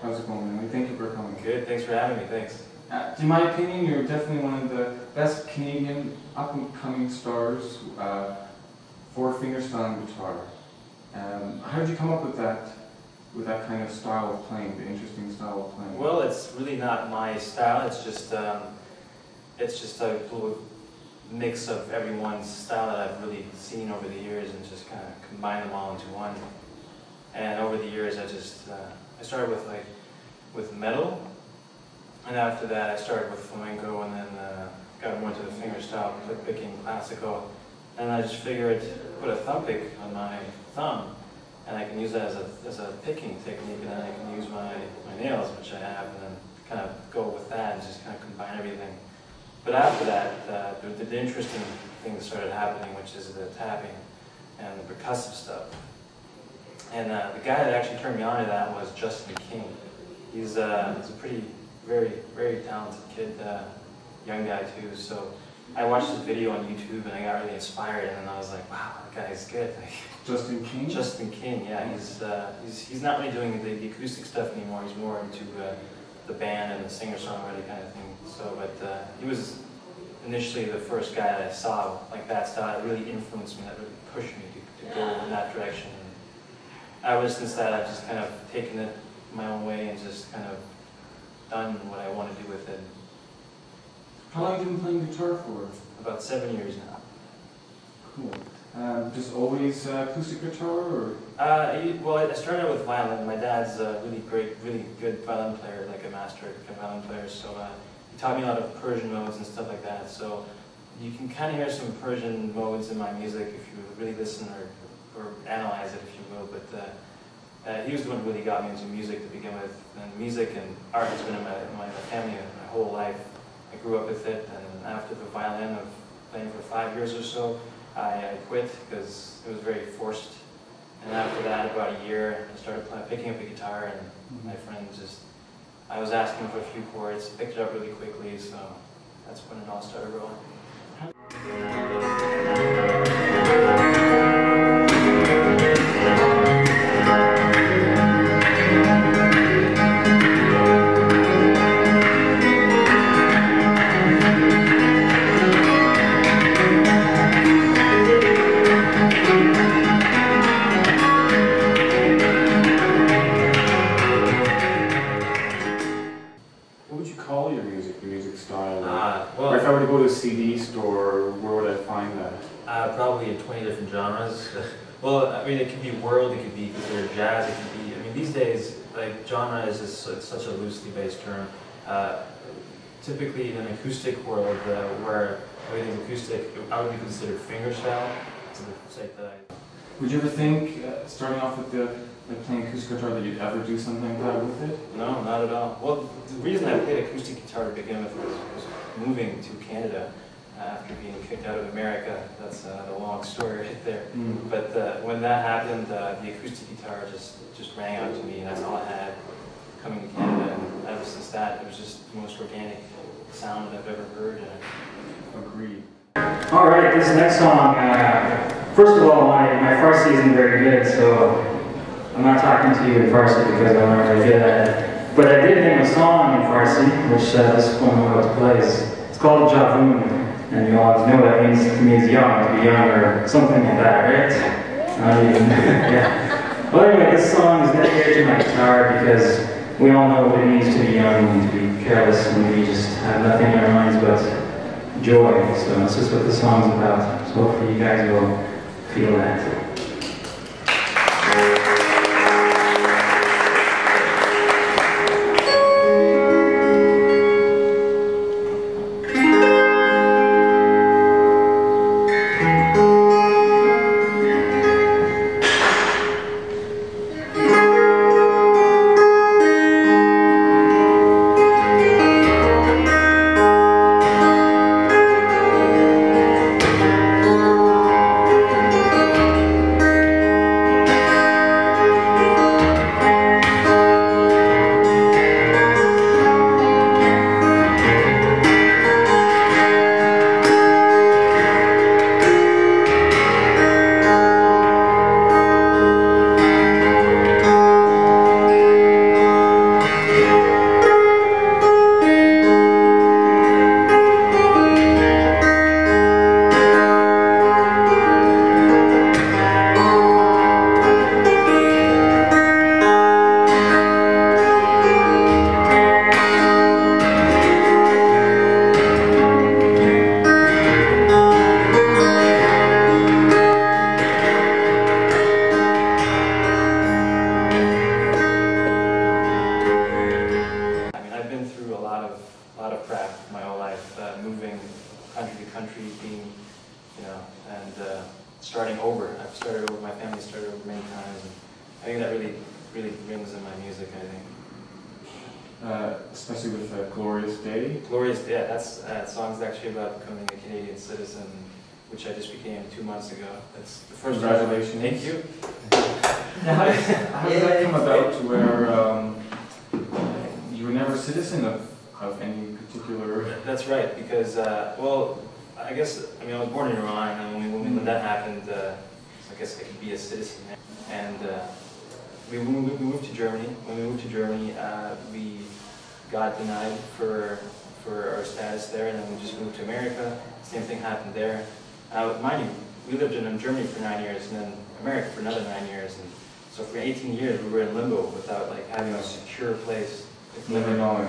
How's it going, Maneli? Thank you for coming. Good, thanks for having me, thanks. In my opinion, you're definitely one of the best Canadian up-and-coming stars for fingerstyle guitar. How did you come up with that kind of style of playing, the interesting style of playing? Well, it's really not my style. It's just a little mix of everyone's style that I've really seen over the years, and just kind of combine them all into one. And over the years, I started with metal, and after that, I started with flamenco, and then got more into the fingerstyle, picking classical. And I just figured, put a thumb pick on my thumb, and I can use that as a picking technique, and then I can use my nails, which I have, and then kind of go with that and just kind of combine everything. But after that, the interesting things started happening, which is the tapping and the percussive stuff. And the guy that actually turned me on to that was Justin King. He's a very, very talented kid, young guy too. So I watched his video on YouTube and I got really inspired, and then I was like, wow, that guy's good. Justin King? Justin King, yeah. He's not really doing the acoustic stuff anymore. He's more into the band and the singer-songwriter kind of thing. So, but he was initially the first guy that I saw like that style that really influenced me, that really pushed me to go in that direction. And ever since that, I've just kind of taken it my own way and just kind of done what I want to do with it. How long have you been playing guitar for? About 7 years now. Cool. Just always acoustic guitar, or? Well, I started out with violin. My dad's a really good violin player, like a master violin player. So he taught me a lot of Persian modes and stuff like that. So you can kind of hear some Persian modes in my music if you really listen or analyze it, if you will. But he was the one who really got me into music to begin with. And music and art has been in my family my whole life. I grew up with it, and after the violin of playing for 5 years or so, I quit because it was very forced. And after that, about a year, I started picking up the guitar, and my friend I was asking for a few chords, picked it up really quickly, so that's when it all started rolling. Or if I were to go to a CD store, where would I find that? Probably in 20 different genres. Well, I mean, it could be world, it could be considered jazz, it could be, I mean, these days, like, genre is just such a loosely based term. Typically in an acoustic world, where everything's acoustic, I would be considered fingerstyle. Would you ever think, starting off with playing acoustic guitar, that you'd ever do something like that with it? No, not at all. Well, the reason I played acoustic guitar to begin with was moving to Canada after being kicked out of America. That's a long story right there. But when that happened, the acoustic guitar just rang out to me, and that's all I had coming to Canada. And ever since that, it was just the most organic sound I've ever heard. Agreed. All right, this next song, first of all, my Farsi isn't very good, so I'm not talking to you in Farsi because I'm not really good at it. But I did name a song in Farsi, which this one I'm about to play is. It's called Javoon, and you all know that means young, to be young, or something like that, right? Yeah. Well, anyway, this song is dedicated to my guitar because we all know what it means to be young and to be careless, and we just have nothing in our minds but joy. So that's just what the song's about. So hopefully you guys will feel that. country, being, you know, and starting over. I've started over, my family started over many times, and I think that really brings in my music, I think. Especially with Glorious Day. Glorious, yeah, that song's actually about becoming a Canadian citizen, which I just became 2 months ago. That's the first. Congratulations. Thank you. Now, how did that come about to where you were never a citizen of any particular... That's right, because, well, I guess, I mean, I was born in Iran, and when that happened, so I guess I could be a citizen. And we moved to Germany. When we moved to Germany, we got denied for our status there, and then we just moved to America. Same thing happened there. Mind you, we lived in Germany for 9 years, and then America for another 9 years. And so for 18 years, we were in limbo without like having a secure place. Never knowing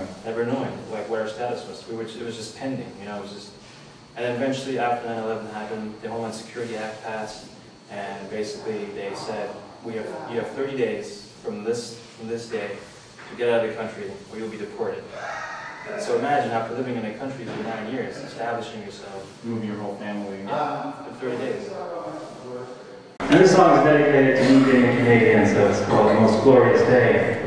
like what our status was. It was just pending, you know. It was just, and then eventually after 9/11 happened, the Homeland Security Act passed, and basically they said you have 30 days from this day to get out of the country, or you'll be deported. So imagine after living in a country for 9 years, establishing yourself, moving your whole family. For 30 days. And this song is dedicated to me being a Canadian, so it's called Most Glorious Day.